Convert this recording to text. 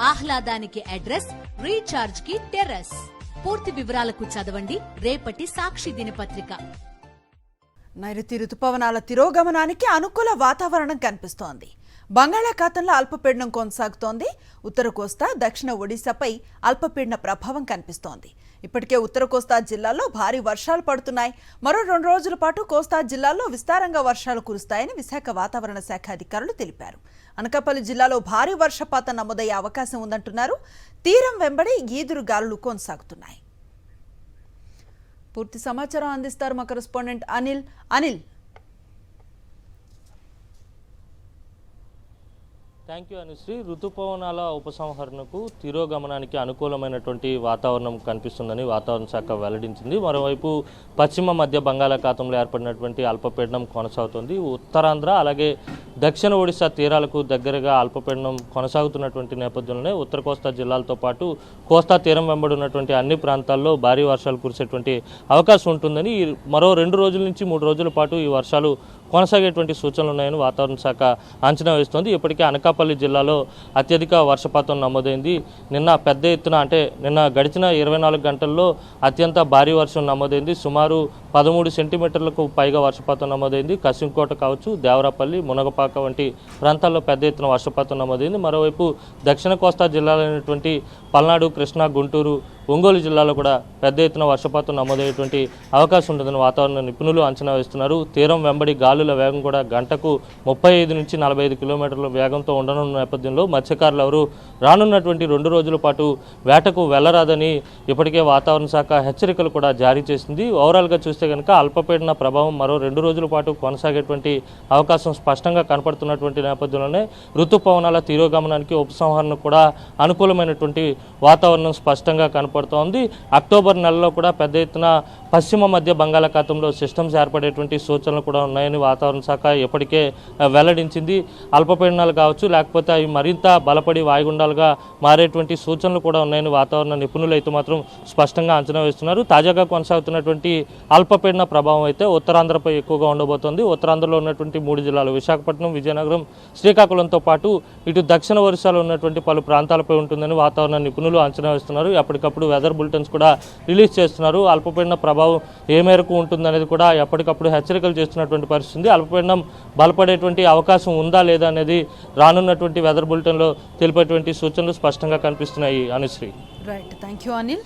ఆహ్లాదానికి address, recharge కి terrace. పూర్తి వివరాలకు చదవండి రేపటి సాక్షి దినపత్రిక. నైరుతి రుతుపవనాల తిరోగమనానికి అనుకూల వాతావరణం కనిపిస్తోంది. బంగాళాఖాతంలో అల్పపీడనం కొనసాగుతోంది. ఉత్తర కోస్తా, దక్షిణ ఒడిశాపై అల్పపీడన ప్రభావం కనిపిస్తోంది. ఇప్పటికే ఉత్తర కోస్తా జిల్లాల్లో భారీ వర్షాలు పడుతున్నాయి. మరో 2 రోజుల పాటు కోస్తా జిల్లాల్లో విస్తారంగా వర్షాలు కురుస్తాయని విశాఖ వాతావరణ శాఖ అధికారులు తెలిపారు. అనకాపల్లి జిల్లాలో భారీ వర్షపాతం నమోదయ్యే అవకాశం ఉందంటున్నారు. తీరం వెంబడి ఈదురు గాలులు కొనసాగుతున్నాయి. పూర్తి సమాచారం అందిస్తారు మా correspondent Anil. Thank you Anushri. ఋతుపవనాల ఉపసంహరణకు తిరోగమనానికి అనుకూలమైనటువంటి వాతావరణం కనిపిస్తుందని వాతావరణ శాఖ వెల్లడించింది. మరోవైపు పశ్చిమ మధ్య బంగాళాఖాతంలో ఏర్పడినటువంటి అల్పపీడనం కొనసాగుతుంది. ఉత్తరాంధ్ర అలాగే దక్షిణ ఒడిశా తీరాలకు దగ్గరగా అల్పపీడనం కొనసాగుతున్నటువంటి నేపథ్యంలోనే ఉత్తర కోస్తా జిల్లాలతో పాటు కోస్తా తీరం వెంబడి ఉన్నటువంటి అన్ని ప్రాంతాల్లో భారీ వర్షాలు కురిసేటువంటి అవకాశం ఉంటుందని, మరో 2 రోజుల నుంచి 3 రోజుల పాటు ఈ వర్షాలు కొనసాగేటువంటి సూచనలు ఉన్నాయని వాతావరణ శాఖ అంచనా వేస్తోంది. ఇప్పటికే అనకాపల్లి జిల్లాలో అత్యధిక వర్షపాతం నమోదైంది. నిన్న పెద్ద ఎత్తున నిన్న గడిచిన 24 గంటల్లో అత్యంత భారీ వర్షం నమోదైంది. సుమారు 13 సెంటీమీటర్లకు పైగా వర్షపాతం నమోదైంది. కసింకోట కావచ్చు, దేవరాపల్లి, మునగపాక వంటి ప్రాంతాల్లో పెద్ద ఎత్తున వర్షపాతం నమోదైంది. మరోవైపు దక్షిణ కోస్తా జిల్లాలైనటువంటి పల్నాడు, కృష్ణా, గుంటూరు, ఒంగోలు జిల్లాలో కూడా పెద్ద ఎత్తున వర్షపాతం నమోదయ్యేటువంటి అవకాశం ఉంటుందని వాతావరణ నిపుణులు అంచనా వేస్తున్నారు. తీరం వెంబడి గాలుల వేగం కూడా గంటకు 35 నుంచి 45 కిలోమీటర్ల వేగంతో ఉండనున్న నేపథ్యంలో మత్స్యకారులు ఎవరు రానున్నటువంటి 2 రోజుల పాటు వేటకు వెళ్లరాదని ఇప్పటికే వాతావరణ శాఖ హెచ్చరికలు కూడా జారీ చేసింది. ఓవరాల్గా చూస్తే కనుక అల్పపీడన ప్రభావం మరో 2 రోజుల పాటు కొనసాగేటువంటి అవకాశం స్పష్టంగా కనపడుతున్నటువంటి నేపథ్యంలోనే ఋతుపవనాల తిరోగమనానికి ఉపసంహరణకు కూడా అనుకూలమైనటువంటి వాతావరణం స్పష్టంగా కనపడుతోంది. అక్టోబర్ నెలలో కూడా పెద్ద ఎత్తున పశ్చిమ మధ్య బంగాళాఖాతంలో సిస్టమ్స్ ఏర్పడేటువంటి సూచనలు కూడా ఉన్నాయని వాతావరణ శాఖ ఇప్పటికే వెల్లడించింది. అల్పపీడనాలు కావచ్చు, లేకపోతే అవి మరింత బలపడి వాయుగుండాలుగా మారేటువంటి సూచనలు కూడా ఉన్నాయని వాతావరణ నిపుణులు అయితే మాత్రం స్పష్టంగా అంచనా వేస్తున్నారు. తాజాగా కొనసాగుతున్నటువంటి అల్పపీడన ప్రభావం అయితే ఉత్తరాంధ్రపై ఎక్కువగా ఉండబోతోంది. ఉత్తరాంధ్రలో ఉన్నటువంటి 3 జిల్లాలు విశాఖపట్నం, విజయనగరం, శ్రీకాకుళంతో పాటు ఇటు దక్షిణ ఒరిస్సాలో ఉన్నటువంటి పలు ప్రాంతాలపై ఉంటుందని వాతావరణ నిపుణులు అంచనా వేస్తున్నారు. ఎప్పటికప్పుడు వెదర్ బులెటిన్స్ కూడా రిలీజ్ చేస్తున్నారు. అల్పపీడన ప్రభావం ఏ మేరకు ఉంటుందనేది కూడా ఎప్పటికప్పుడు హెచ్చరికలు చేస్తున్నటువంటి పరిస్థితి. అల్పపీడనం బలపడేటువంటి అవకాశం ఉందా లేదా అనేది రానున్నటువంటి వెదర్ బులెటిన్లో తెలిపేటువంటి సూచనలు స్పష్టంగా కనిపిస్తున్నాయి. Anusri. Right, thank you Anil.